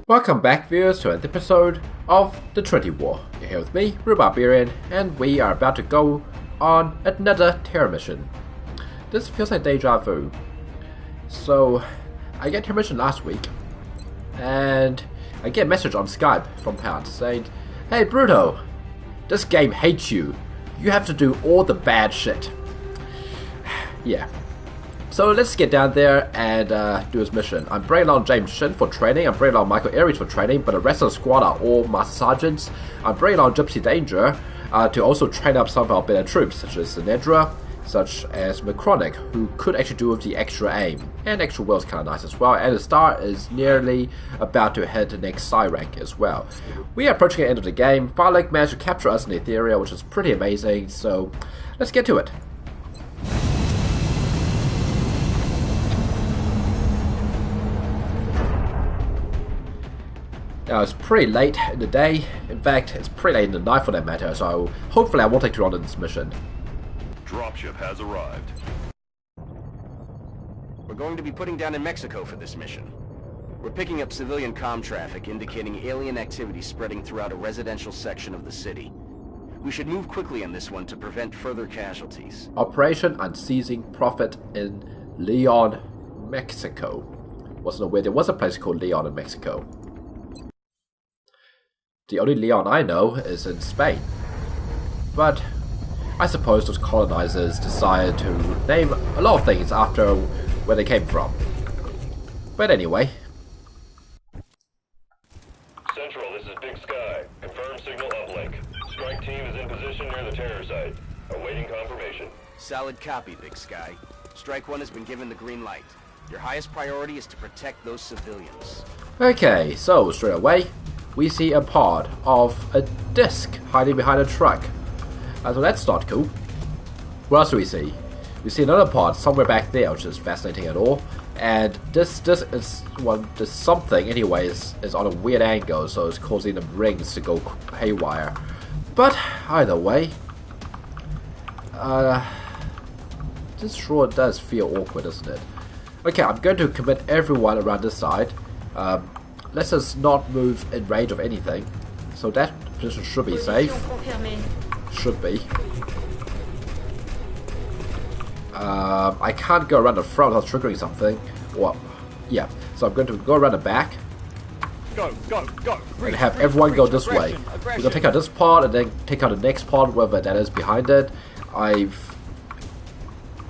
Welcome back, viewers, to another episode of the Trinity War. You're here with me, Barbarian, and we are about to go on another terror mission. This feels like deja vu. So, I get terror mission last week, and I get a message on Skype from Pounce saying, "Hey Bruto, this game hates you. You have to do all the bad shit." Yeah. So let's get down there and do his mission. I'm bringing along James Shin for training, I'm bringing along Michael Aries for training, but the rest of the squad are all Master Sergeants. I'm bringing along Gypsy Danger to also train up some of our better troops, such as Sinedra, such as Macronic, who could actually do with the extra aim. And extra will is kind of nice as well, and the star is nearly about to head the next Psi rank as well. We are approaching the end of the game. Faleg managed to capture us in Etheria, which is pretty amazing, so let's get to it. Now, it's pretty late in the day. In fact, it's pretty late in the night for that matter, so hopefully I won't take too long in this mission. Dropship has arrived. We're going to be putting down in Mexico for this mission. We're picking up civilian comm traffic indicating alien activity spreading throughout a residential section of the city. We should move quickly on this one to prevent further casualties. Operation Unceasing Profit in Leon, Mexico. Wasn't aware there was a place called Leon in Mexico. The only Leon I know is in Spain. But I suppose those colonizers decided to name a lot of things after where they came from. But anyway. Central, this is Big Sky. Confirm signal uplink. Strike team is in position near the terror site. Awaiting confirmation. Solid copy, Big Sky. Strike 1 has been given the green light. Your highest priority is to protect those civilians. Okay, so straight away, we see a pod of a disc hiding behind a truck. So that's not cool. What else do we see? We see another pod somewhere back there, which is fascinating at all. And this is this something anyway is on a weird angle, so it's causing the rings to go haywire. But either way, this sure does feel awkward, doesn't it? Okay, I'm going to commit everyone around this side. Let's just not move in range of anything. So that position should be safe. Should be. I can't go around the front without triggering something. Well, yeah. So I'm going to go around the back. Go. And have everyone go this way. We're gonna take out this pod and then take out the next pod, wherever that is behind it.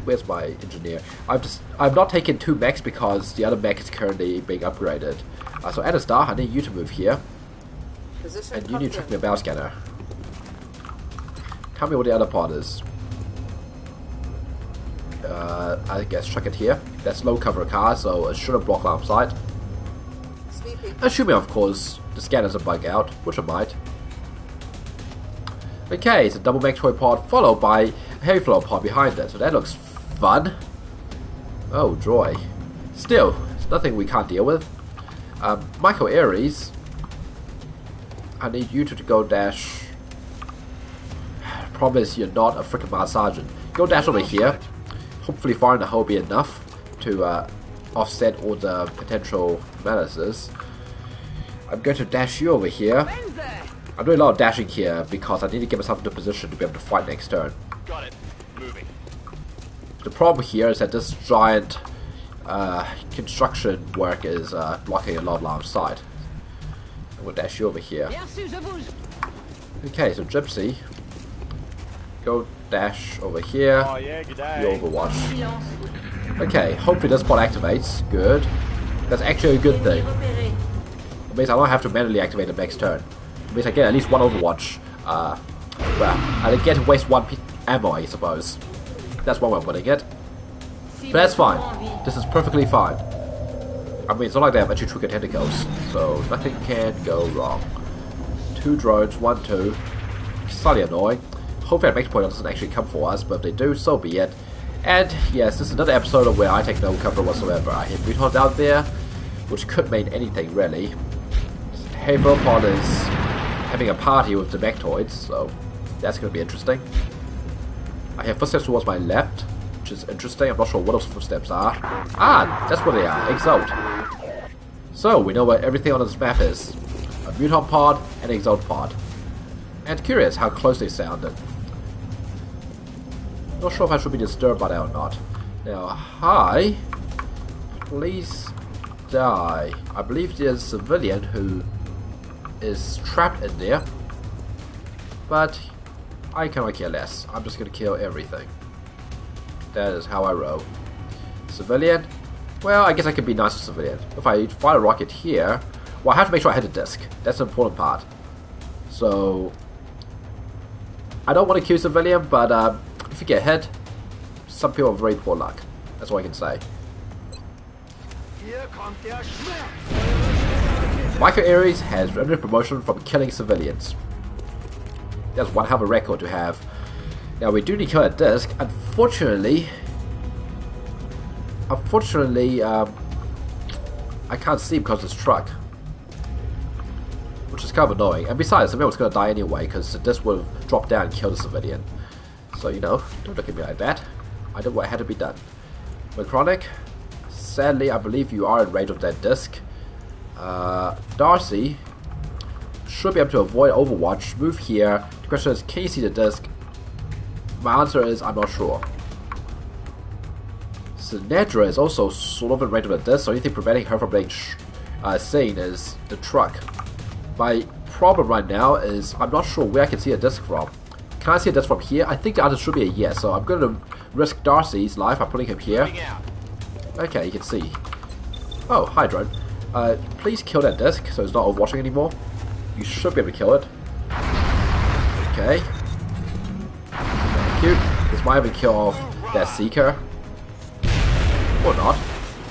Where's my engineer? I've not taken 2 mechs because the other mech is currently being upgraded. So Anastar, I need you to move here. And you need to check me a bow scanner. Tell me what the other part is. I guess check it here. That's low cover car, so it shouldn't block line of sight. Assuming, of course, the scanner doesn't bug out, which it might. Okay, it's a double mech toy pod followed by a heavy flow pod behind it, so that looks fun. Oh joy. Still, it's nothing we can't deal with. Michael Aries, I need you to go dash. Promise you're not a freaking Master Sergeant. Go dash over here. Hopefully far in the hole be enough to offset all the potential menaces. I'm going to dash you over here. I'm doing a lot of dashing here because I need to get myself into a position to be able to fight next turn. Got it. Moving. The problem here is that this giant construction work is blocking a lot of line of sight. I'm going to dash you over here. Okay, so Gypsy, go dash over here. Oh yeah, good day. You overwatch. Okay, hopefully this pod activates. Good. That's actually a good thing. It means I don't have to manually activate the next turn. It means I get at least 1 overwatch. Well, I get to waste 1 ammo, I suppose. That's one way of putting it. But that's fine. This is perfectly fine. I mean, it's not like they have actually trigger tentacles, so nothing can go wrong. 2 drones, 1, 2. Slightly annoying. Hopefully that point doesn't actually come for us, but if they do, so be it. And yes, this is another episode of where I take no cover whatsoever. I hit retards out there, which could mean anything really. Heavy pod is having a party with the Mechtoids, so that's going to be interesting. I have footsteps towards my left, which is interesting. I'm not sure what those footsteps are. Ah, that's where they are. EXALT. So we know what everything on this map is. A mutant pod and an EXALT pod. And curious how close they sounded. Not sure if I should be disturbed by that or not. Now, hi. Please die. I believe there's a civilian who is trapped in there. But I cannot care less. I'm just gonna kill everything. That is how I roll. Civilian? Well, I guess I can be nice to civilian. If I fire a rocket here, well, I have to make sure I hit the disc. That's the important part. So, I don't want to kill civilian, but if you get hit, some people have very poor luck. That's all I can say. Michael Aries has earned a promotion from killing civilians. That's one hell of a record to have. Now we do need to kill that disc. Unfortunately, I can't see because of this truck, which is kind of annoying. And besides, the civilian was going to die anyway because the disc would have dropped down and killed the civilian. So you know, don't look at me like that. I did what had to be done. Mechanic, sadly, I believe you are in range of that disc. Darcy should be able to avoid Overwatch. Move here. The question is, can you see the disc? My answer is, I'm not sure. Sinedra is also sort of in range of the disc, so anything preventing her from being seen is the truck. My problem right now is, I'm not sure where I can see a disc from. Can I see a disc from here? I think the answer should be a yes, so I'm going to risk Darcy's life by putting him here. Okay, you can see. Oh, hi drone. Please kill that disc so it's not overwatching anymore. You should be able to kill it. Okay. Thank you. This might even kill off that Seeker. Or not.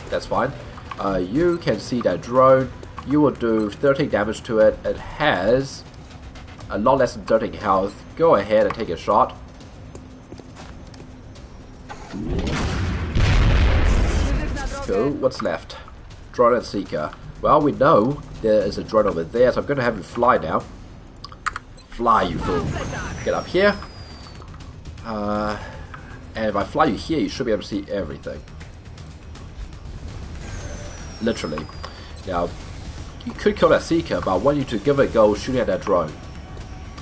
That's fine. You can see that drone. You will do 13 damage to it. It has a lot less than 13 health. Go ahead and take a shot. Cool. What's left? Drone and Seeker. Well, we know there is a drone over there, so I'm going to have you fly now. Fly, you fool. Get up here. And if I fly you here, you should be able to see everything. Literally. Now, you could kill that Seeker, but I want you to give it a go shooting at that drone.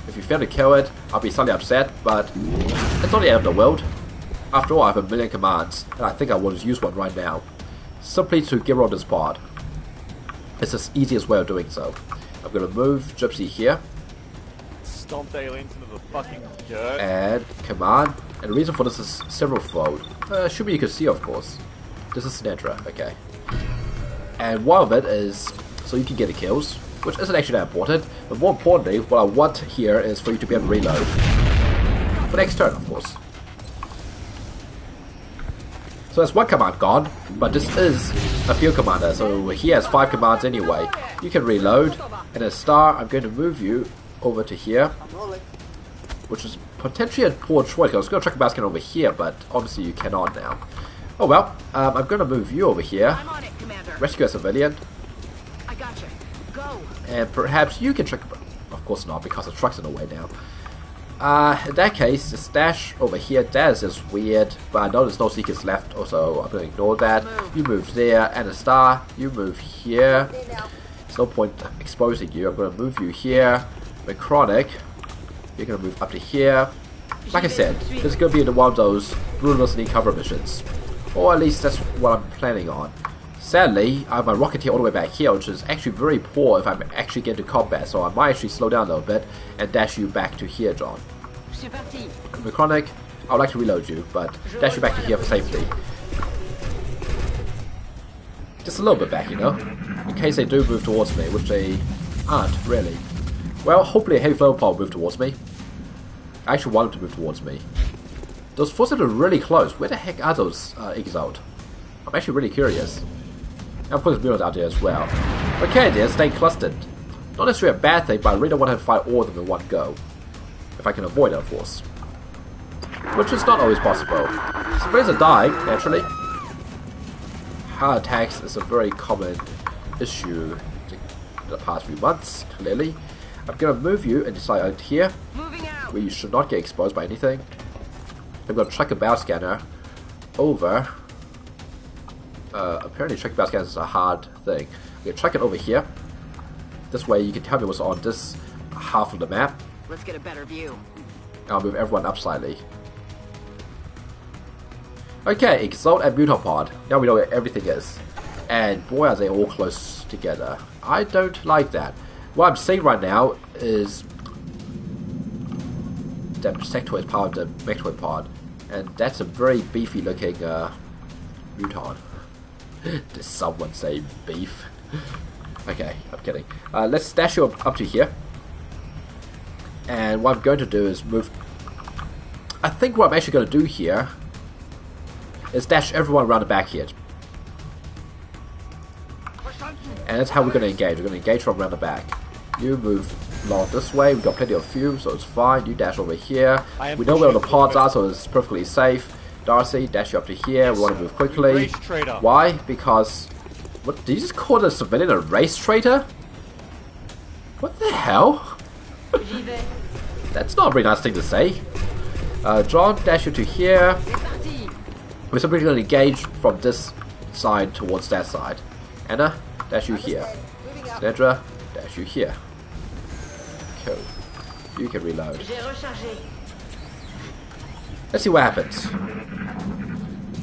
If you fail to kill it, I'll be slightly upset, but it's not the end of the world. After all, I have a million commands, and I think I will use one right now. Simply to get rid of this pod. It's the easiest way of doing so. I'm going to move Gypsy here. Stomp aliens into the fucking dirt. And command. And the reason for this is several-fold. Should be you can see, of course. This is Sinedra, okay. And one of it is so you can get the kills, which isn't actually that important. But more importantly, what I want here is for you to be able to reload. For next turn, of course. So that's one command gone, but this is a field commander, so he has 5 commands anyway. You can reload, and a star, I'm going to move you over to here, which is potentially a poor choice. I was going to chuck a basket over here, but obviously you cannot now. Oh well, I'm going to move you over here, rescue a civilian, I gotcha. Go. and perhaps you can chuck, of course not, because the truck's in the way now. In that case, the stash over here, that is just weird, but I know there's no secrets left, so I'm going to ignore that. You move there, and a star, you move here. There's no point exposing you. I'm going to move you here. Mechanic, you're going to move up to here. Like I said, this is going to be one of those ruthlessly cover missions. Or at least that's what I'm planning on. Sadly, I have my Rocketeer all the way back here, which is actually very poor if I'm actually getting to combat, so I might actually slow down a little bit and dash you back to here, John. Mechanic, I would like to reload you, but dash you back to here for safety. Just a little bit back, you know, in case they do move towards me, which they aren't, really. Well, hopefully a heavy flame pod will move towards me. I actually want them to move towards me. Those forces are really close. Where the heck are those EXALT? I'm actually really curious. And of course there's mutants out there as well. Okay, they're staying clustered. Not necessarily a bad thing, but I really don't want to fight all of them in one go. If I can avoid it, of course. Which is not always possible. Civilians are dying, naturally. Heart attacks is a very common issue in the past few months, clearly. I'm going to move you and decide out here, where you should not get exposed by anything. I'm going to chuck a bow scanner over Apparently tracking bounce cannons is a hard thing. Okay, track it over here. This way you can tell me what's on this half of the map. Let's get a better view. I'll move everyone up slightly. Okay, Exalt and Mutopod. Now we know where everything is. And boy are they all close together. I don't like that. What I'm seeing right now is that Sectoid part of the Mectoid pod. And that's a very beefy looking Muton. Did someone say beef? Okay, I'm kidding. Let's stash you up to here. And what I'm going to do is move... I think what I'm actually going to do here is dash everyone around the back here. And that's how we're going to engage. We're going to engage from around the back. You move along this way. We've got plenty of fuel, so it's fine. You dash over here. We know where all the pods are, so it's perfectly safe. Darcy, dash you up to here. We want to move quickly. Why? Because... What, did you just call the civilian a race traitor? What the hell? That's not a very nice thing to say. John, dash you to here. We're simply going to engage from this side towards that side. Anna, dash you here. Nedra, dash you here. Cool. You can reload. Let's see what happens.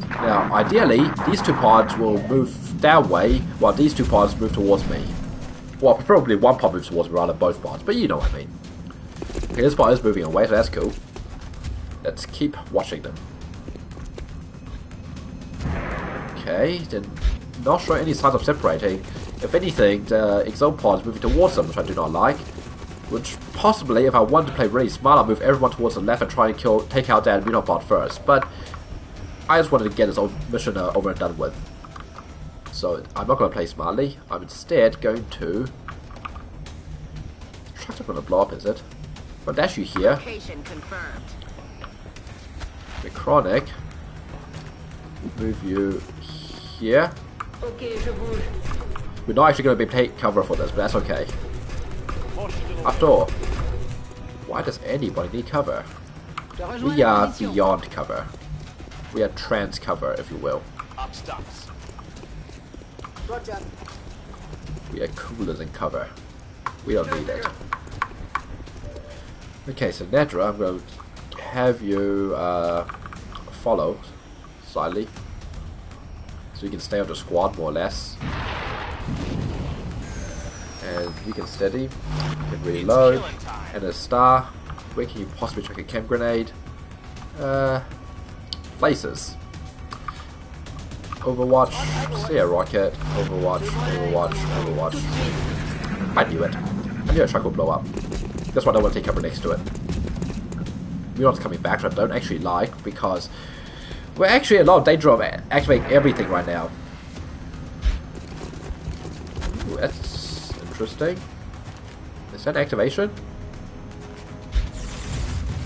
Now, ideally, these two pods will move that way, while these two pods move towards me. Well, preferably one pod moves towards me rather than both pods, but you know what I mean. Okay, this pod is moving away, so that's cool. Let's keep watching them. Okay, they're not showing any signs of separating. If anything, the Exalt pod is moving towards them, which I do not like. Which possibly, if I wanted to play really smart, I'll move everyone towards the left and try and take out that Munopod first. But I just wanted to get this mission over and done with. So I'm not going to play smartly. I'm instead going to... The truck's not going to blow up, is it? I'll dash you here. Location confirmed. Mechronic. Move you here. We're not actually going to be taking cover for this, but that's okay. After all, why does anybody need cover? We are beyond cover. We are trans cover, if you will. We are cooler than cover. We don't need it. Okay, so Nedra, I'm going to have you follow slightly, so you can stay on the squad more or less. And you can steady, you can reload, and a star. Where can you possibly chuck a chem grenade? Places. Overwatch, see a rocket, Overwatch, Overwatch, Overwatch. I knew it. I knew a truck would blow up. That's why I don't want to take cover next to it. We're not coming back, which I don't actually like, because we're actually in a lot of danger of activating everything right now. Ooh, that's interesting. Is that activation?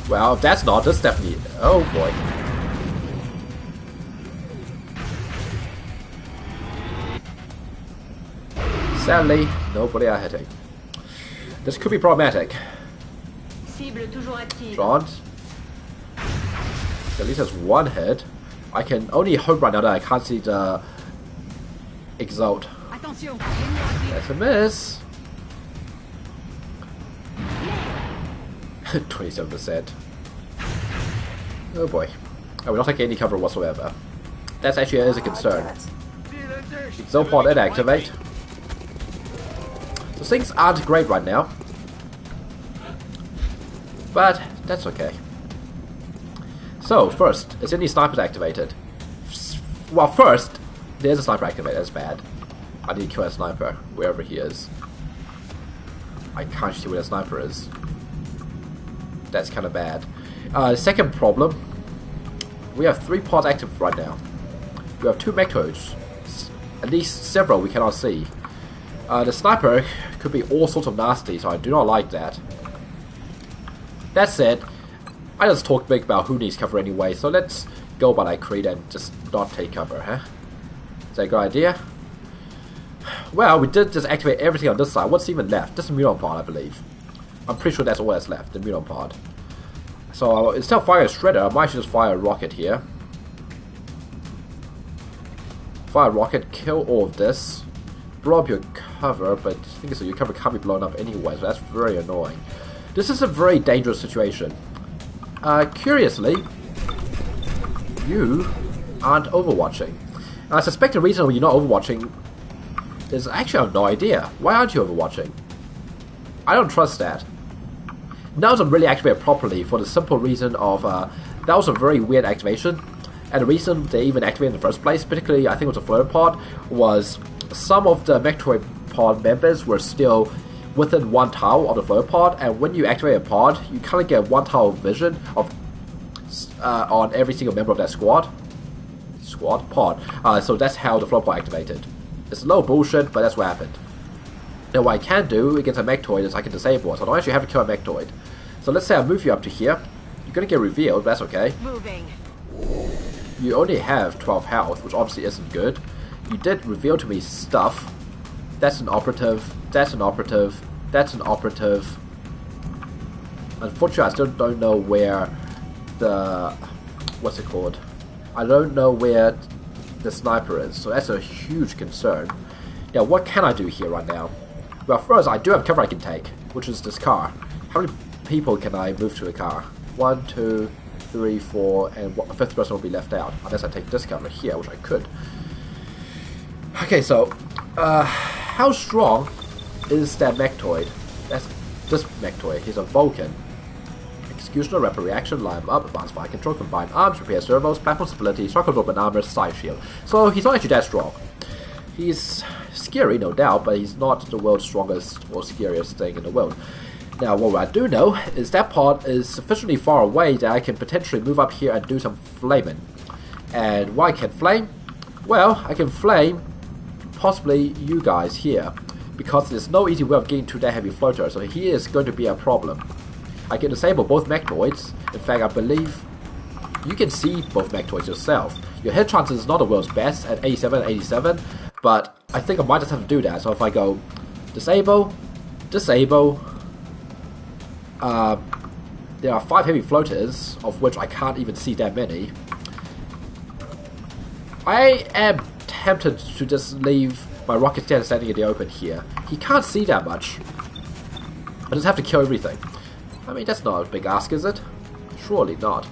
Well, if that's not, that's definitely... Oh boy. Sadly, nobody are hitting. This could be problematic. John, at least has one hit. I can only hope right now that I can't see the Exalt. That's a miss. 27%. Oh boy. I will not take any cover whatsoever. That's actually is a concern. Exalt pod and activate. So things aren't great right now. But that's okay. So first, is any snipers activated? Well, first, there's a sniper activated. That's bad. I need to kill a sniper, wherever he is. I can't see where the sniper is. That's kind of bad. Second problem, we have 3 pods active right now. We have 2 mechtoads. At least several we cannot see. The sniper could be all sorts of nasty, so I do not like that. That said, I just talked big about who needs cover anyway, so let's go by that creed and just not take cover, huh? Is that a good idea? Well, we did just activate everything on this side. What's even left? Just a muton pod, I believe. I'm pretty sure that's all that's left, the muton pod. So instead of firing a shredder, I might just fire a rocket here. Fire a rocket, kill all of this. Blow up your cover, but the thing is that your cover can't be blown up anyway, so that's very annoying. This is a very dangerous situation. Curiously, you aren't overwatching. And I suspect the reason you're not overwatching is actually I have no idea. Why aren't you overwatching? I don't trust that. None of them really activated properly for the simple reason of that was a very weird activation. And the reason they even activated in the first place, particularly I think it was a floater pod, was some of the Mechtoid pod members were still within one tile of the floater pod, and when you activate a pod, you kind of get one tile vision of on every single member of that pod. So that's how the floater pod activated. It's a little bullshit, but that's what happened. Now what I can do against a Mechtoid is I can disable it, so I don't actually have to kill a Mechtoid. So let's say I move you up to here. You're gonna get revealed, but that's okay. Moving. You only have 12 health, which obviously isn't good. You did reveal to me stuff. That's an operative. That's an operative. That's an operative. Unfortunately, I still don't know where the... what's it called? I don't know where the sniper is, so that's a huge concern. Now, what can I do here right now? Well, first, I do have cover I can take, which is this car. How many people can I move to a car? 1, 2, 3, 4, and a fifth person will be left out, unless I take this cover here, which I could. Okay, so, how strong is that Mechtoid? That's this Mechtoid. He's a Vulcan. Executioner, rapid reaction, line up, advanced fire control, combined arms, repair servos, platform stability, shotgun open armor, side shield. So he's not actually that strong. He's scary, no doubt, but he's not the world's strongest or scariest thing in the world. Now, what I do know is that pod is sufficiently far away that I can potentially move up here and do some flaming. And why I can flame? Well, I can flame possibly you guys here, because there's no easy way of getting to that heavy floater, so he is going to be a problem. I can disable both Mechtoids. In fact, I believe you can see both Mechtoids yourself. Your hit chance is not the world's best at 87, 87, but I think I might just have to do that. So if I go disable, disable, there are 5 heavy floaters, of which I can't even see that many. I am tempted to just leave my rocket standing in the open here. He can't see that much. I just have to kill everything. I mean, that's not a big ask, is it? Surely not.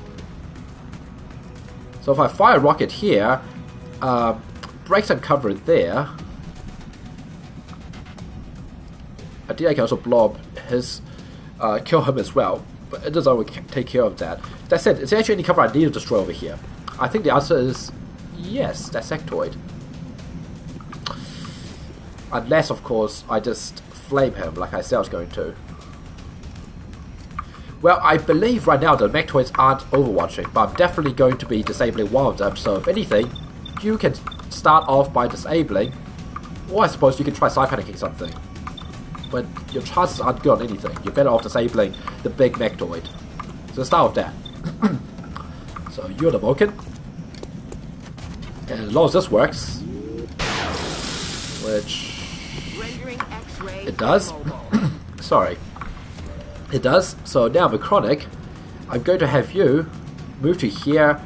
So if I fire a rocket here, break some cover there. I think I can also blow up his, kill him as well, but it doesn't take care of that. That said, is there actually any cover I need to destroy over here? I think the answer is yes, that's Sectoid. Unless, of course, I just flame him like I said I was going to. Well, I believe right now the Mechtoids aren't overwatching, but I'm definitely going to be disabling one of them, so if anything, you can start off by disabling, or I suppose you can try side-panicking something. When your chances aren't good on anything, you're better off disabling the big Mechtoid. So start with that. So you're the Vulcan. And as long as this works, which it does. Sorry. It does. So now with Chronic, I'm going to have you move to here.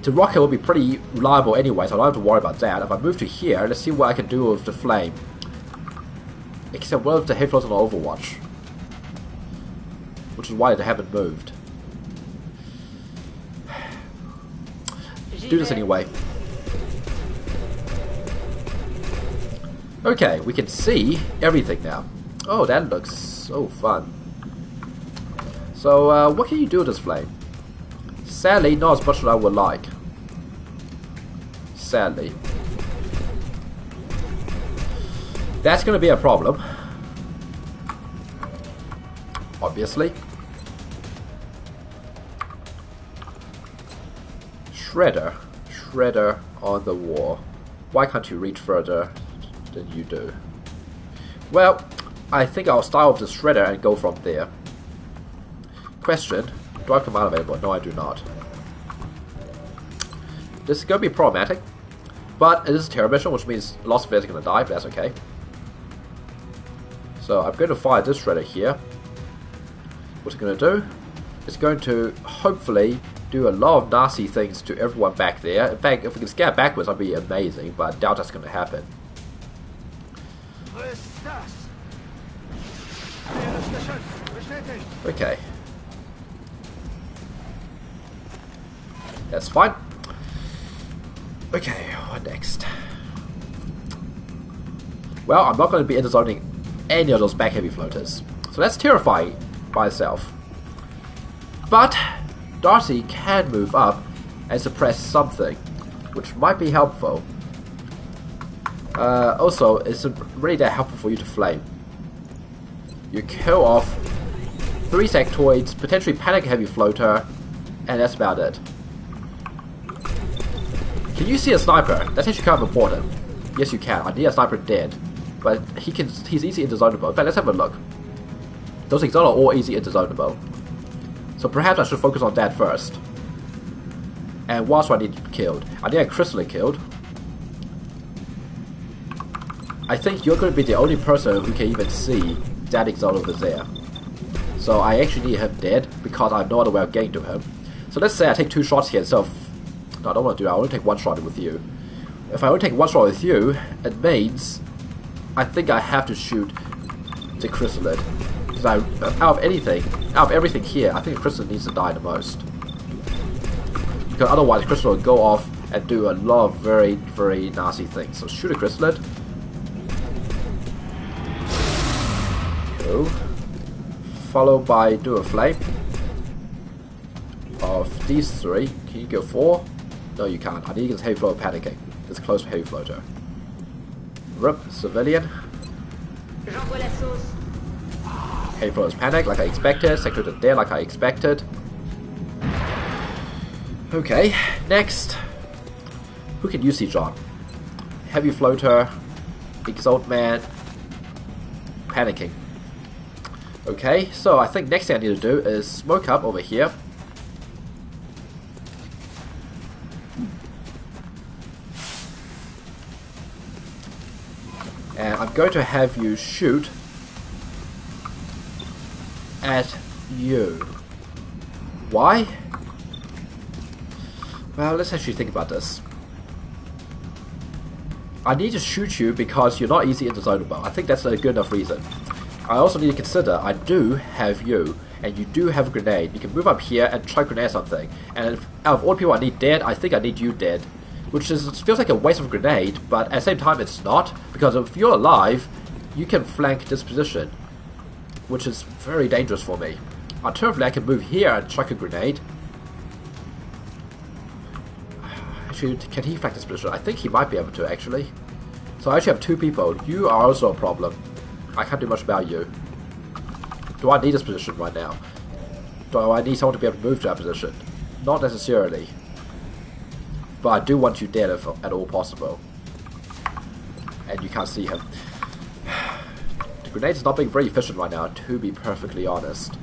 The rocket will be pretty reliable anyway, so I don't have to worry about that. If I move to here, let's see what I can do with the flame. Except what if the heavy floats on Overwatch? Which is why they haven't moved. Do this anyway. Okay, we can see everything now. Oh, that looks so fun. So, what can you do with this flame? Sadly, not as much as I would like. Sadly. That's going to be a problem. Obviously. Shredder. Shredder on the wall. Why can't you reach further than you do? Well, I think I'll start with the Shredder and go from there. Question. Do I have command available? No, I do not. This is going to be problematic. But it is a terror mission, which means lots of players are going to die, but that's okay. So I'm going to fire this Shredder here. What's it going to do? It's going to hopefully do a lot of nasty things to everyone back there. In fact, if we can scare backwards, that'd be amazing, but I doubt that's going to happen. Okay. That's fine. Okay, what next? Well, I'm not going to be interzoning any of those back heavy floaters. So that's terrifying by itself. But Darcy can move up and suppress something, which might be helpful. Also, it's really that helpful for you to flame. You kill off 3 sectoids, potentially panic heavy floater, and that's about it. Can you see a sniper? That's actually kind of important. Yes, you can. I need a sniper dead, but he's easy interzonable. In fact, let's have a look. Those things are all easy interzonable. So perhaps I should focus on that first. And what else do I need killed? I need a crystal killed. I think you're going to be the only person who can even see that EXALT over there. So I actually need him dead because I have no other way of getting to him. So let's say I take 2 shots here instead of... No, I don't want to do that. I only take 1 shot with you. If I only take 1 shot with you, it means I think I have to shoot the chrysalid. Because out of everything here, I think the chrysalid needs to die the most. Because otherwise, the crystal will go off and do a lot of very, very nasty things. So shoot a chrysalid. Cool. Followed by do a flame. Of these 3, can you go 4? No, you can't. I need against heavy floater panicking. It's close for heavy floater. Rip, civilian. Heavy floaters panic like I expected. Sector dead like I expected. Okay, next. Who can you see, John? Heavy floater, EXALT man, panicking. Okay, so I think next thing I need to do is smoke up over here. And I'm going to have you shoot at you. Why? Well, let's actually think about this. I need to shoot you because you're not easy interzonable. I think that's a good enough reason. I also need to consider I do have you, and you do have a grenade. You can move up here and try grenade something. And out of all the people I need dead, I think I need you dead. Which feels like a waste of a grenade, but at the same time it's not, because if you're alive, you can flank this position, which is very dangerous for me. Alternatively, I can move here and chuck a grenade. Actually, can he flank this position? I think he might be able to, actually. So I actually have 2 people. You are also a problem. I can't do much about you. Do I need this position right now? Do I need someone to be able to move to that position? Not necessarily. But I do want you dead if at all possible. And you can't see him. The grenade is not being very efficient right now, to be perfectly honest.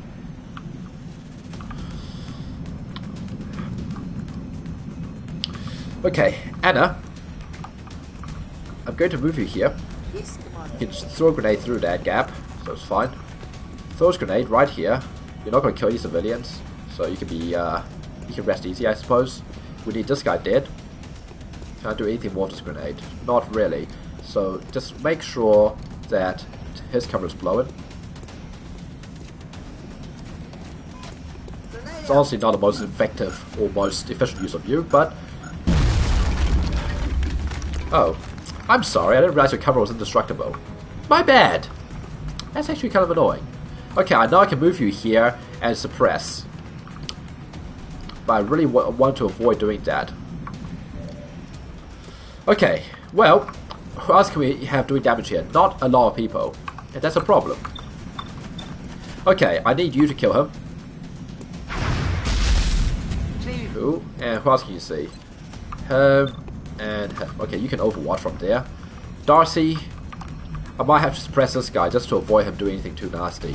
Okay, Anna. I'm going to move you here. You can throw a grenade through that gap, so it's fine. Throw a grenade right here. You're not going to kill any civilians, so you can be you can rest easy, I suppose. We need this guy dead. Can I do anything more with this grenade? Not really. So just make sure that his cover is blowing. It's honestly not the most effective or most efficient use of you, but... Oh. I'm sorry, I didn't realize your cover was indestructible. My bad! That's actually kind of annoying. Okay, I know I can move you here and suppress. But I really want to avoid doing that. Okay, well, who else can we have doing damage here? Not a lot of people. And that's a problem. Okay, I need you to kill him. Cool. And who else can you see? And him. Okay, you can overwatch from there. Darcy, I might have to suppress this guy just to avoid him doing anything too nasty.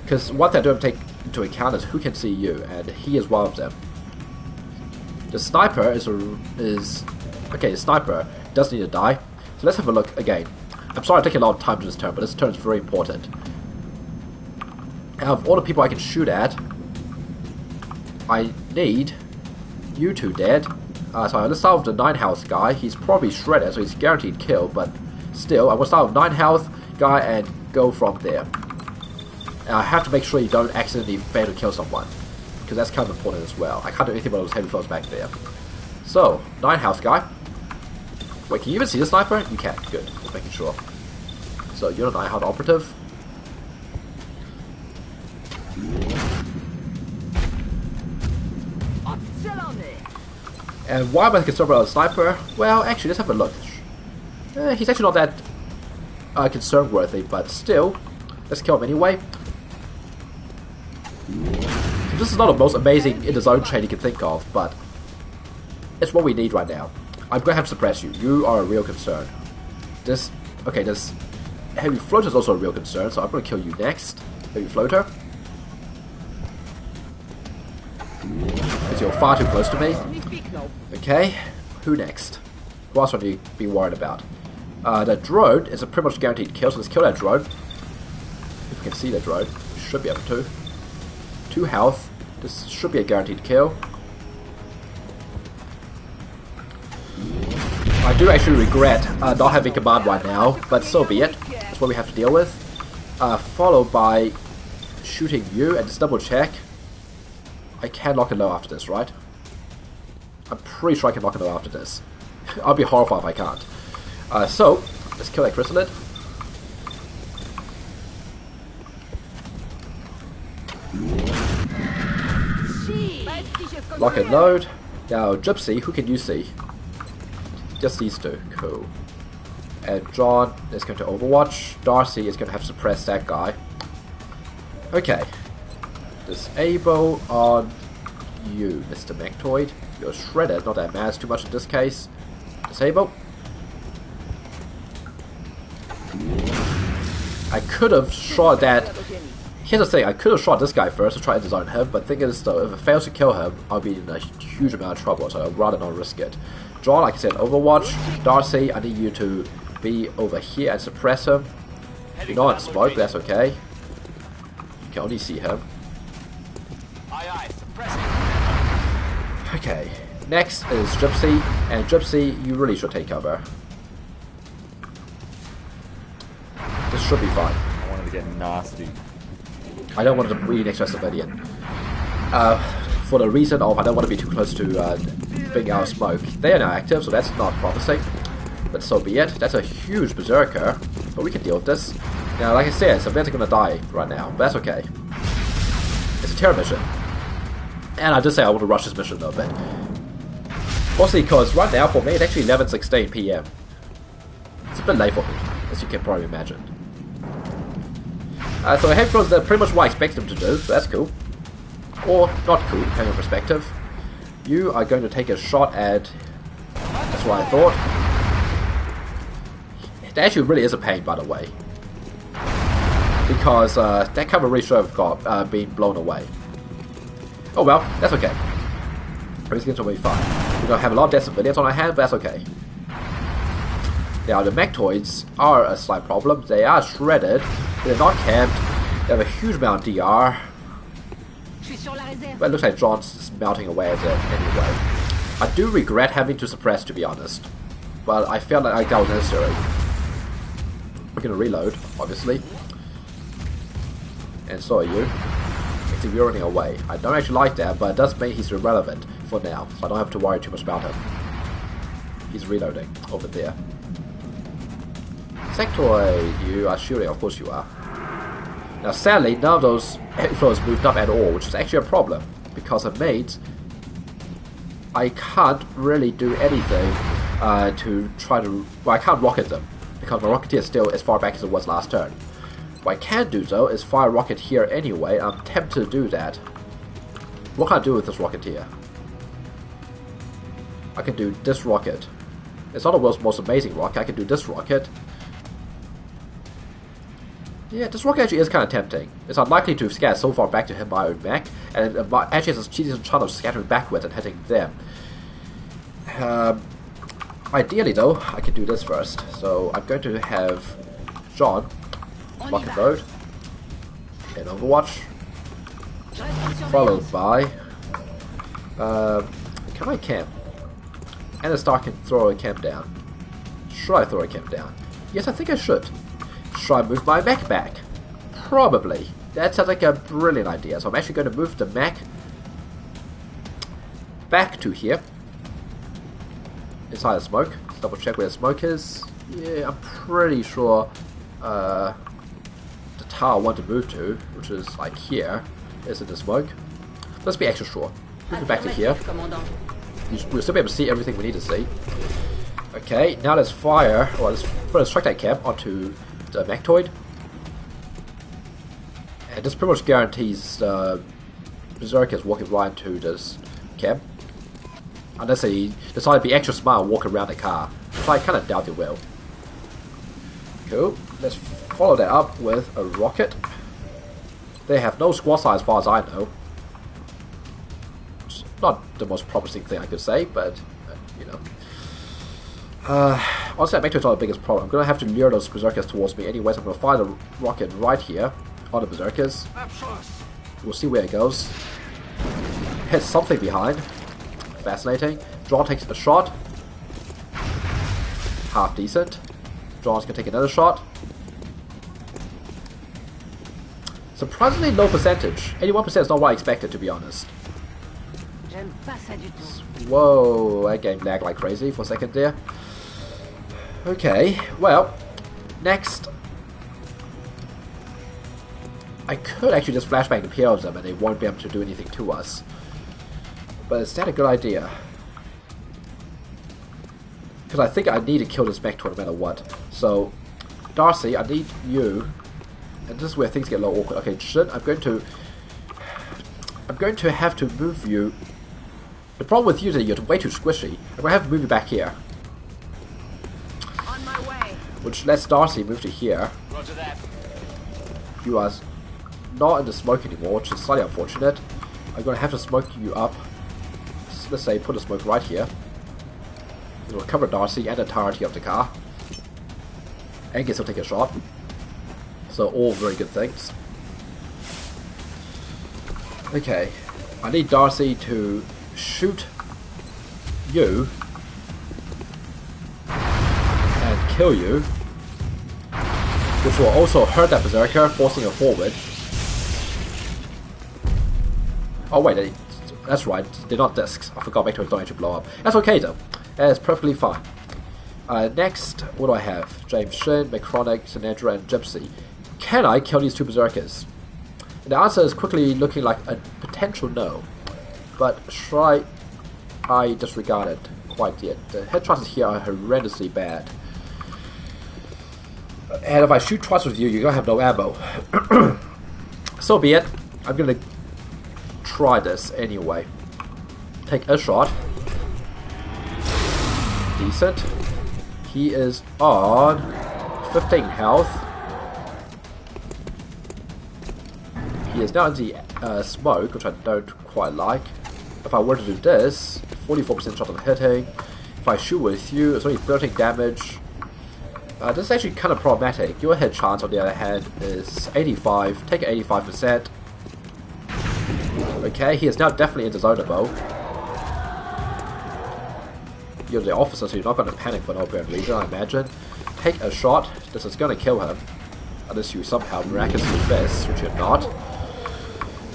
Because one thing I do have to take into account is who can see you, and he is one of them. The sniper is okay, the sniper does need to die. So let's have a look again. I'm sorry I'm taking a lot of time to this turn, but this turn is very important. Out of all the people I can shoot at, I need You two dead. So let's start with the 9 health guy. He's probably shredded, so he's guaranteed kill, but still, I will start with 9 health guy and go from there. And I have to make sure you don't accidentally fail to kill someone, because that's kind of important as well. I can't do anything about those heavy flows back there. So, 9 health guy. Wait, can you even see the sniper? You can. Good. Just making sure. So, you're a 9 health operative. And why am I concerned about the sniper? Well, actually, let's have a look. He's actually not that concern-worthy, but still, let's kill him anyway. This is not the most amazing in-the-zone chain you can think of, but it's what we need right now. I'm going to have to suppress you. You are a real concern. This heavy floater is also a real concern, so I'm going to kill you next. Heavy floater. Because you're far too close to me. Okay, who next? Who else would you be worried about? The drone is a pretty much guaranteed kill, so let's kill that drone. If we can see the drone, we should be able to. 2 health. This should be a guaranteed kill. I do actually regret not having command right now, but so be it. That's what we have to deal with. Followed by shooting you, and just double check. I can lock and low after this, right? I'm pretty sure I can lock and low after this. I'll be horrified if I can't. So, let's kill that chrysalid. Lock and load. Now, Gypsy, who can you see? Just these two. Cool. And John is going to Overwatch. Darcy is going to have to suppress that guy. Okay. Disable on you, Mr. Mechtoid. You're shredded, not that matters too much in this case. Disable. I could have shot that. Here's the thing, I could have shot this guy first to try to zone him, but the thing is though, if it fails to kill him, I'll be in a huge amount of trouble, so I'd rather not risk it. John, like I said, Overwatch. Darcy, I need you to be over here and suppress him. You're not in smoke, that's okay. You can only see him. Okay, next is Gypsy, and Gypsy, you really should take cover. This should be fine. I wanted to get nasty. I don't want to be next to a civilian. For the reason of I don't want to be too close to big out smoke. They are now active, so that's not promising. But so be it. That's a huge berserker, but we can deal with this. Now, like I said, civilians are going to die right now, but that's okay. It's a terror mission. And I did say I want to rush this mission a little bit. Mostly because right now, for me, it's actually 11:16 PM. It's a bit late for me, as you can probably imagine. So heavy flows are pretty much what I expect them to do, so that's cool. Or not cool, depending on perspective. You are going to take a shot at... That's what I thought. It actually really is a pain, by the way. Because that cover really should have got been blown away. Oh well, that's okay. Everything's going to be fine. We're going to have a lot of death civilians on our hand, but that's okay. Now, the Mechtoids are a slight problem. They are shredded. They're not camped. They have a huge amount of DR. But it looks like John's just melting away at it anyway. I do regret having to suppress, to be honest. But I felt like that was necessary. We're going to reload, obviously. And so are you. Except you're running away. I don't actually like that, but it does mean he's irrelevant for now. So I don't have to worry too much about him. He's reloading over there. Sectoid, you are shooting, of course you are. Now sadly, none of those heavy flows moved up at all, which is actually a problem. Because of mates, I can't really do anything to try to... Well, I can't rocket them, because my rocketeer is still as far back as it was last turn. What I can do though is fire a rocket here anyway. I'm tempted to do that. What can I do with this rocketeer? I can do this rocket. It's not the world's most amazing rocket. I can do this rocket. Yeah, this rocket actually is kind of tempting. It's unlikely to scatter so far back to hit my own mech, and it actually has a decent chance of scattering backwards and hitting them. Ideally though, I can do this first. So I'm going to have John lock and load in Overwatch, followed by Can I camp? And the star can throw a camp down. Should I throw a camp down? Yes, I think I should. Should I move my mech back? Probably. That sounds like a brilliant idea. So I'm actually going to move the mech back to here. Inside the smoke. Let's double check where the smoke is. Yeah, I'm pretty sure the tower I want to move to, which is like here, is in the smoke. Let's be extra sure. Move it back to here. We'll still be able to see everything we need to see. Okay, now let's fire, or let's throw a strike that camp onto the Mechtoid. And this pretty much guarantees Berserkers walking right into this camp. Unless they decide to be extra smart and walk around the car, which I kind of doubt they will. Cool. Let's follow that up with a rocket. They have no squad size as far as I know. It's not the most promising thing I could say, but you know. Honestly, that Mechtoid's not the biggest problem. I'm going to have to lure those Berserkers towards me anyways. I'm going to fire the rocket right here on the Berserkers. We'll see where it goes. Hit something behind. Fascinating. John takes a shot. Half decent. John's going to take another shot. Surprisingly low percentage. 81% is not what I expected, to be honest. Whoa, that game lagged like crazy for a second there. Okay, well, next. I could actually just flashbang the POs them and they won't be able to do anything to us. But is that a good idea? Because I think I need to kill this Mechtoid no matter what. So, Darcy, I need you. And this is where things get a little awkward. Okay, shit, I'm going to have to move you. The problem with you is that you're way too squishy. I'm going to have to move you back here. On my way. Which lets Darcy move to here. Roger that. You are not in the smoke anymore, which is slightly unfortunate. I'm going to have to smoke you up. Let's say put a smoke right here. It will cover Darcy and the entirety of the car. And get to take a shot. So all very good things. Okay. I need Darcy to shoot you and kill you. Which will also hurt that Berserker, forcing her forward. Oh wait, that's right, they're not discs. I forgot Mechtoids don't actually blow up. That's okay though. That's perfectly fine. Next, what do I have? James Shin, Mechronic, Sinedra, and Gypsy. Can I kill these two Berserkers? And the answer is quickly looking like a potential no. But should I disregard it quite yet? The head chances here are horrendously bad. And if I shoot twice with you, you're gonna have no ammo. So be it. I'm gonna try this anyway. Take a shot. Decent. He is on 15 health. He is now in the smoke, which I don't quite like. If I were to do this, 44% shot on hitting. If I shoot with you, it's only 13 damage. This is actually kind of problematic. Your hit chance, on the other hand, is 85. Take 85%. Okay, he is now definitely into Zonabo. You're the officer, so you're not going to panic for no apparent reason, I imagine. Take a shot. This is going to kill him. Unless you somehow miraculously miss, which you're not.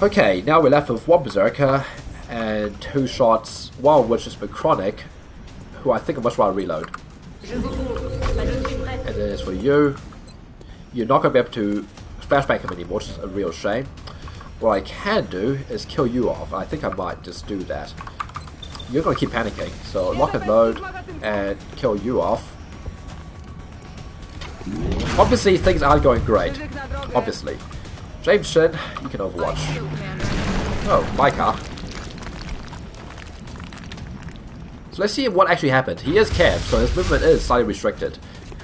Okay, now we're left with one Berserker and 2 shots, one of which is Mechronic, who I think I must rather reload. And then as for you, you're not going to be able to flashback him anymore, which is a real shame. What I can do is kill you off. I think I might just do that. You're going to keep panicking, so lock and load and kill you off. Obviously, things aren't going great. Obviously. James Shin, you can overwatch. Oh, my car. So let's see what actually happened. He is camped, so his movement is slightly restricted.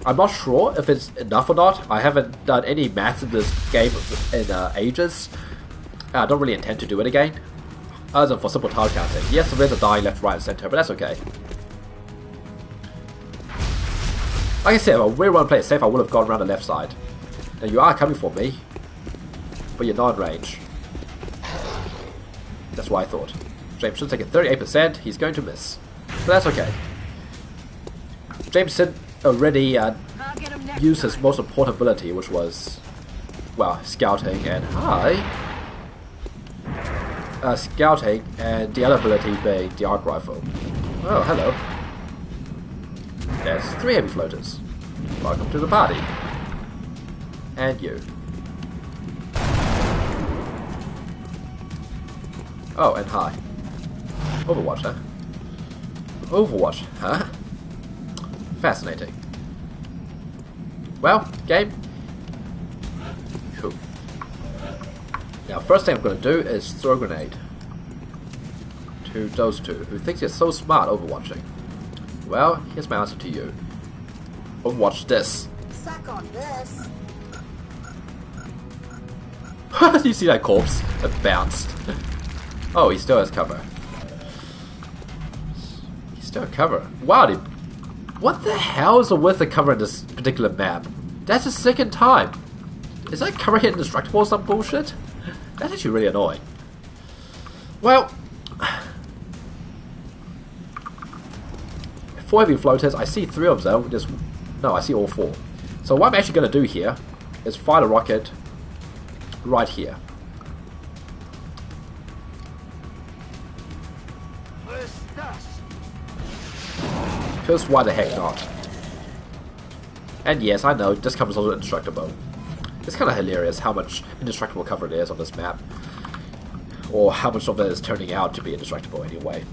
I'm not sure if it's enough or not. I haven't done any math in this game in ages. I don't really intend to do it again. Other than for simple tile counting. Yes, there is a die left, right, and center, but that's okay. Like I said, if I really want to play it safe, I would have gone around the left side. Now you are coming for me, but you're not in range. That's what I thought. Jameson taking 38%. He's going to miss. But that's okay. Jameson already used his most important ability, which was, well, scouting and scouting, and the other ability being the arc rifle. Oh, hello. There's 3 heavy floaters. Welcome to the party. And you. Oh, and hi. Overwatch, huh? Overwatch, huh? Fascinating. Well, game. Cool. Now, first thing I'm going to do is throw a grenade to those two who think they're so smart overwatching. Well, here's my answer to you. Overwatch this. Suck on this. Do you see that corpse? It bounced. Oh, he still has cover. He's still cover. Wow, what the hell is with the cover in this particular map? That's the second time. Is that cover hit indestructible or some bullshit? That's actually really annoying. Well, 4 heavy floaters. I see 3 of them. No, I see all 4. So what I'm actually going to do here is fire the rocket right here. Because why the heck not? And yes, I know, this cover is also indestructible. It's kind of hilarious how much indestructible cover there is on this map. Or how much of it is turning out to be indestructible anyway.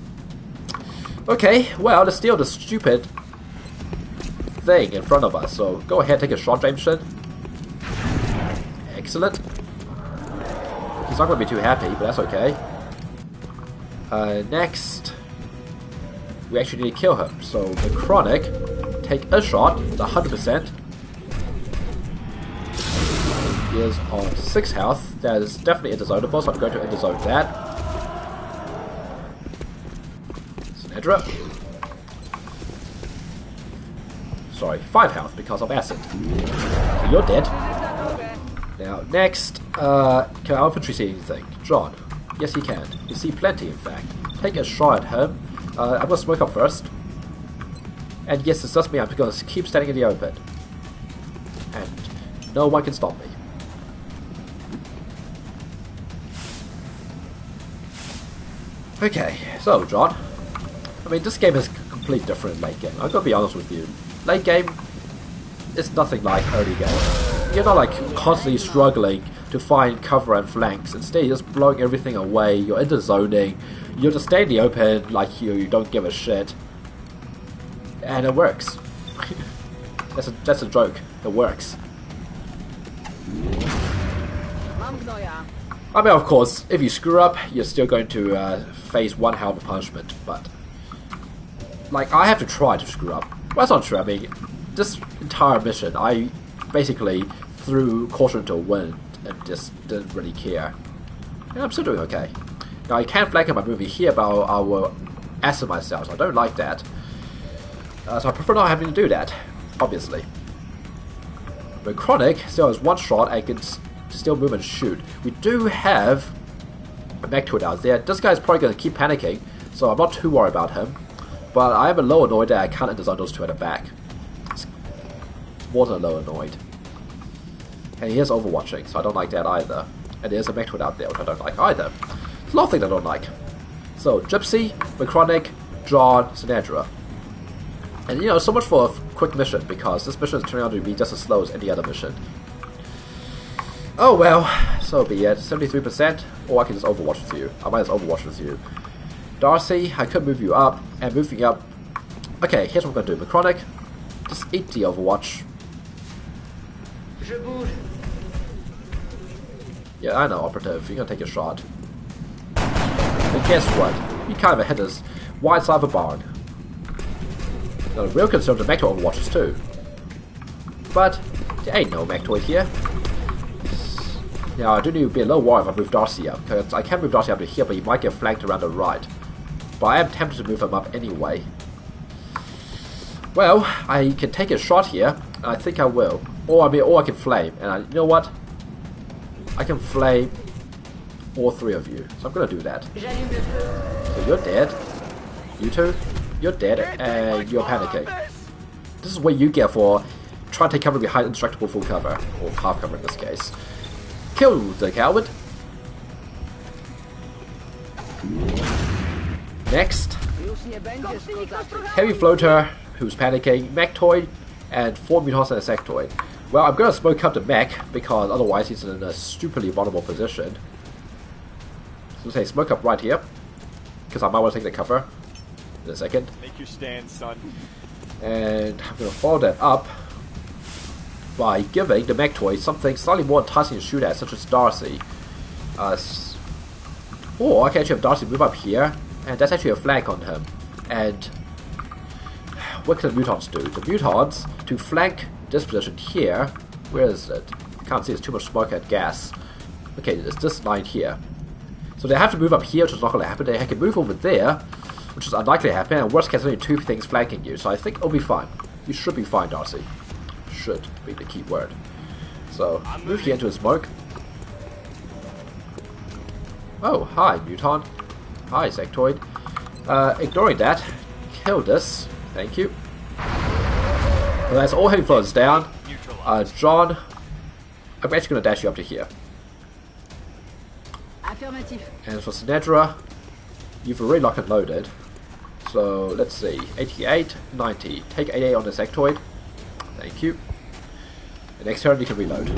Okay, well, let's steal the stupid thing in front of us. So go ahead, take a shot, Jameson. Excellent. He's not going to be too happy, but that's okay. Next, we actually need to kill him. So the Chronic, take a shot, it's 100%. He is on 6 health. That is definitely interzonable, so I'm going to interzone that. Sinedra. Sorry, 5 health because of acid. So you're dead. Now, next, can our infantry see anything? John. Yes, he can. You see plenty, in fact. Take a shot at him. I'm going to smoke up first. And yes, this does mean I'm going to keep standing in the open. And no one can stop me. Okay, so, John. I mean, this game is completely different in late game. I'm going to be honest with you. Late game is nothing like early game. You're not like constantly struggling to find cover and flanks. Instead, you're just blowing everything away. You're into zoning. You're just staying in the open like you don't give a shit. And it works. That's a joke. It works. I mean, of course, if you screw up, you're still going to face one hell of a punishment. But like, I have to try to screw up. Well, that's not true. I mean, this entire mission, I basically threw caution to the wind and just didn't really care. And I'm still doing okay. Now, I can flank my movie here, but I will acid myself, so I don't like that. So I prefer not having to do that, obviously. But Chronic still has 1 shot and can still move and shoot. We do have a Mechtoid out there. This guy's probably going to keep panicking, so I'm not too worried about him. But I am a little annoyed that I can't interzone those 2 at the back. It's more than a little annoyed. And he is overwatching, so I don't like that either. And there's a Mechtoid out there, which I don't like either. There's a lot of things I don't like. So, Gypsy, Macronic, John, Sinedra. And you know, so much for a quick mission, because this mission is turning out to be just as slow as any other mission. Oh well, so be it. 73%, or I can just overwatch with you. I might just overwatch with you. Darcy, I could move you up, and moving up... Okay, here's what I'm going to do. Macronic, just eat the overwatch. Yeah, I know, Operative. You're going to take a shot. But guess what? You kind of hit us wide side of a barn. Now, the real concern is the Mechtoid overwatches too. But there ain't no Mechtoid here. Now, I do need to be a little worried if I move Darcy up, because I can move Darcy up to here, but he might get flanked around the right. But I am tempted to move him up anyway. Well, I can take a shot here, and I think I will. Or I can flame, and you know what? I can flame all three of you. So I'm gonna do that. So you're dead. You two, you're dead, and you're panicking. This is what you get for trying to take cover behind indestructible full cover, or half cover in this case. Kill the coward. Next, heavy floater who's panicking, mechtoid, and 4 mutants and a sectoid. Well, I'm gonna smoke up the mech because otherwise he's in a stupidly vulnerable position. So say smoke up right here, because I might want to take the cover in a second. Make your stand, son. And I'm gonna follow that up by giving the mechtoid something slightly more enticing to shoot at, such as Darcy. Or I can actually have Darcy move up here, and that's actually a flank on him. And what can the mutants do? The mutants, to flank this position here, where is it? I can't see, it's too much smoke and gas. Okay, it's this line here. So they have to move up here, which is not going to happen. They can move over there, which is unlikely to happen, and worst case, only 2 things flanking you. So I think it'll be fine. You should be fine, Darcy. Should be the key word. So, move here into the smoke. Oh, hi, mutant. Hi, sectoid. Ignoring that, kill this. Thank you. Well, that's all heavy floats down. John, I'm actually going to dash you up to here. And for Sinedra, you've already locked and loaded. So, let's see. 88, 90. Take 88 on the sectoid. Thank you. The next turn you can reload.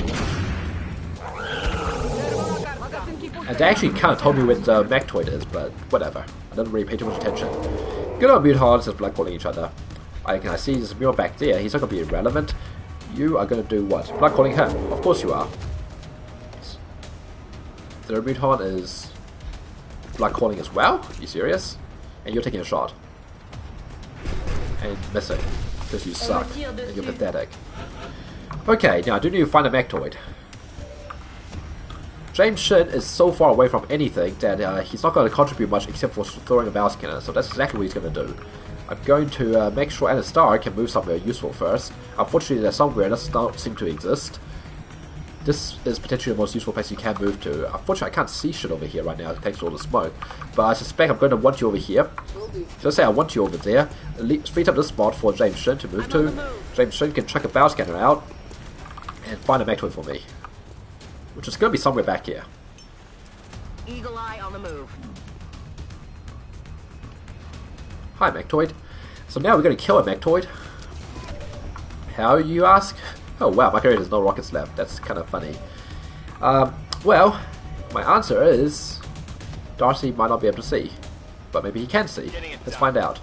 And they actually kind of told me what the mechtoid is, but whatever. I don't really pay too much attention. Good old mutants just black calling each other. I see this mutant back there. He's not going to be irrelevant. You are going to do what? Black calling him. Of course you are. The mutant is black calling as well? Are you serious? And you're taking a shot. And missing. Because you suck. And you're pathetic. Okay, now I do need to find a mechtoid. James Shin is so far away from anything that he's not going to contribute much except for throwing a bow scanner, so that's exactly what he's going to do. I'm going to make sure Anna Star can move somewhere useful first. Unfortunately, there's somewhere that doesn't seem to exist. This is potentially the most useful place you can move to. Unfortunately, I can't see shit over here right now thanks to all the smoke, but I suspect I'm going to want you over here. So let's say I want you over there. Speed up this spot for James Shin to move to. James Shin can chuck a bow scanner out and find a mechtoid for me, which is going to be somewhere back here. Eagle eye on the move. Hi, mechtoid. So now we're going to kill a mechtoid. How, you ask? Oh wow, my character has no rockets left. That's kind of funny. Well, my answer is Darcy might not be able to see, but maybe he can see. Let's find out.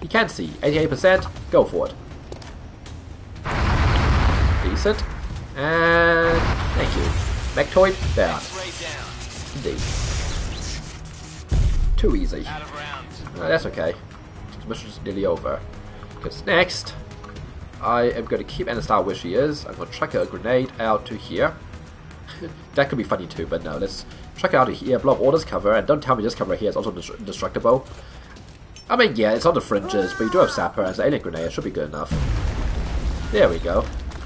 He can see. 88%. Go for it. Decent. And thank you. Mechtoid down. Indeed. Too easy. No, that's okay. The mission's nearly over. Because next, I am going to keep Anastar where she is. I'm going to chuck a grenade out to here. That could be funny too, but no, let's chuck it out to here, blow up all this cover, and don't tell me this cover here is also indestructible. I mean, yeah, it's on the fringes, but you do have Sapper as an alien grenade, it should be good enough. There we go.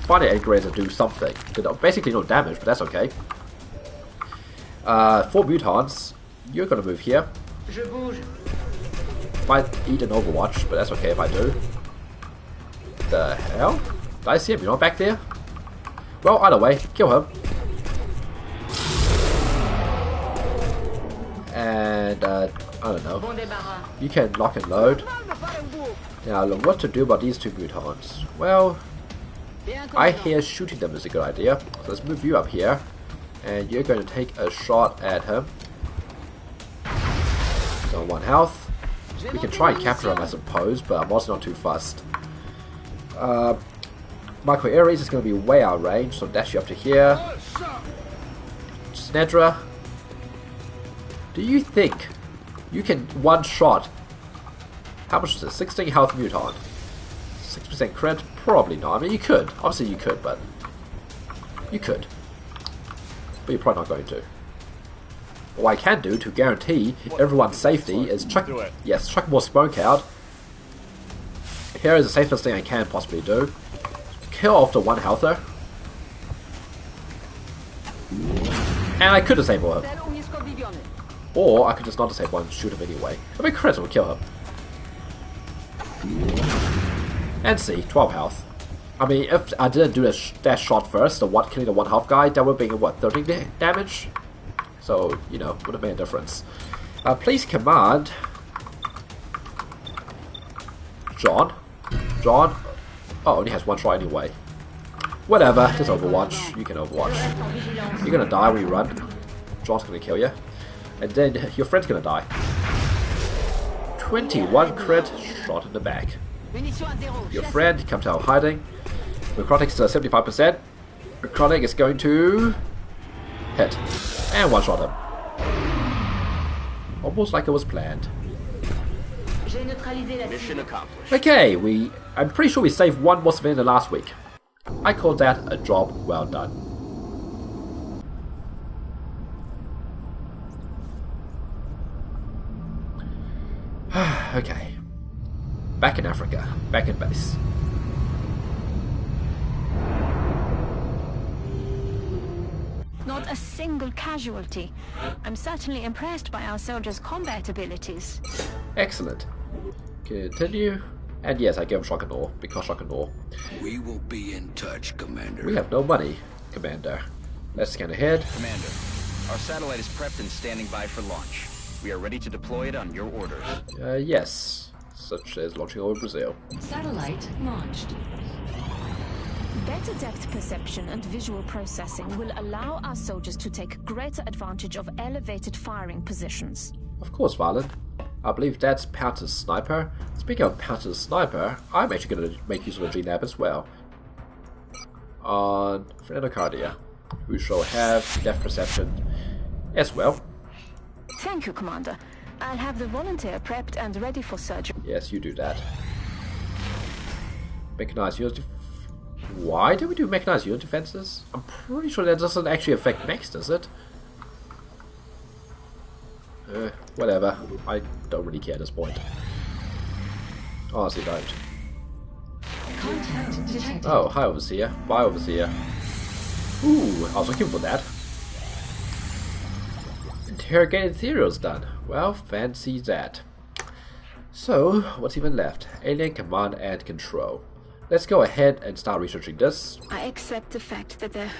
Finally, alien grenades that do something. Basically no damage, but that's okay. 4 mutants. You're going to move here. Might eat an Overwatch, but that's okay if I do. The hell? Did I see him? You're not back there? Well, either way, kill him. And, I don't know. You can lock and load. Now, what to do about these 2 mutants? Well, I hear shooting them is a good idea. So let's move you up here. And you're going to take a shot at him. He's on 1 health. We can try and capture him, I suppose, but I'm also not too fussed. Micro Ares is going to be way out of range, so dash you up to here. Snedra, do you think you can one shot? How much is it? 16 health mutant. 6% crit? Probably not. I mean, you could. Obviously, you could, but you could. But you're probably not going to. What I can do to guarantee everyone's safety is chuck more smoke out. Here is the safest thing I can possibly do. Kill off the 1 healther. And I could disable him. Or I could just not disable and shoot him anyway. I mean, crit will kill him. And see, 12 health. I mean, if I didn't do that shot first, killing the 1 health guy, that would be what, 13 damage? So, you know, would have made a difference. Please command John. John. Oh, only has 1 shot anyway. Whatever, just Overwatch. You can Overwatch. You're gonna die when you run. John's gonna kill you. And then your friend's gonna die. 21 crit, shot in the back. Your friend comes out of hiding. Necrotic's 75%. Necrotic is going to hit. And 1-shot him. Almost like it was planned. Mission accomplished. Okay, I'm pretty sure we saved 1 more civilian than last week. I call that a job well done. Okay. Back in Africa. Back in base. Not a single casualty. I'm certainly impressed by our soldiers' combat abilities. Excellent. Continue. And yes, I gave him shock and awe, because shock and awe. We will be in touch, Commander. We have no money, Commander. Let's scan ahead. Commander, our satellite is prepped and standing by for launch. We are ready to deploy it on your orders. Yes. Such as launching over Brazil. Satellite launched. Better depth perception and visual processing will allow our soldiers to take greater advantage of elevated firing positions. Of course, Valen. I believe that's Pounce's sniper. Speaking of Pounce's sniper, I'm actually going to make use of the G-Lab as well. On Fernando Cardia, who shall have depth perception as well. Thank you, Commander. I'll have the volunteer prepped and ready for surgery. Yes, you do that. Mechanized unit. Why do we do mechanized unit defenses? I'm pretty sure that doesn't actually affect mechs, does it? Whatever. I don't really care at this point. Honestly, don't. Contact detected. Oh, hi, Overseer. Bye, Overseer. Ooh, I was looking for that. Interrogated Ethereal's done. Well, fancy that. So, what's even left? Alien Command and Control. Let's go ahead and start researching this. I accept the fact that there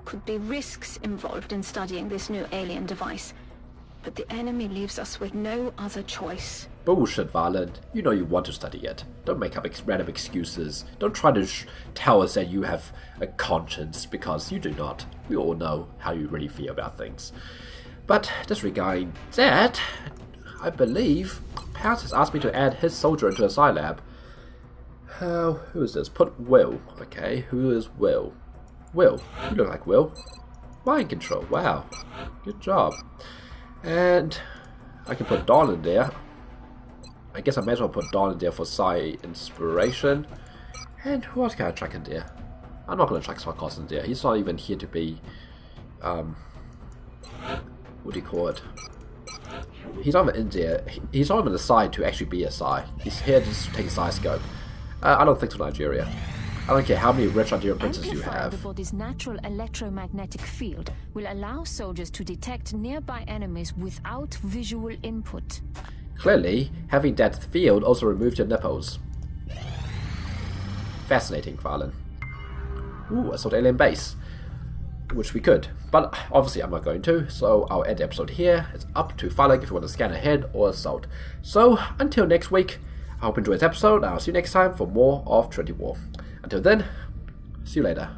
could be risks involved in studying this new alien device. But the enemy leaves us with no other choice. Bullshit, Valen. You know you want to study it. Don't make up random excuses. Don't try to tell us that you have a conscience, because you do not. We all know how you really feel about things. But disregarding that, I believe Pounce has asked me to add his soldier into a Scilab. Who is this? Put Will. Okay, who is Will? Will. You look like Will. Mind control. Wow. Good job. And I can put Dawn in there. I guess I may as well put Dawn in there for Psi Inspiration. And who else can I track in there? I'm not going to track Sarkos in there. He's not even here to be... what do you call it? He's not even in there. He's not even assigned to actually be a Psi. He's here to just take a Psi scope. I don't think so, Nigeria. I don't care how many rich Nigerian princes you have. The body's natural electromagnetic field will allow soldiers to detect nearby enemies without visual input. Clearly, having that field also removed your nipples. Fascinating, Valen. Ooh, assault alien base. Which we could, but obviously I'm not going to, so I'll end the episode here. It's up to Faleg if you want to scan ahead or assault. So, until next week, I hope you enjoyed this episode, and I'll see you next time for more of Trinity War. Until then, see you later.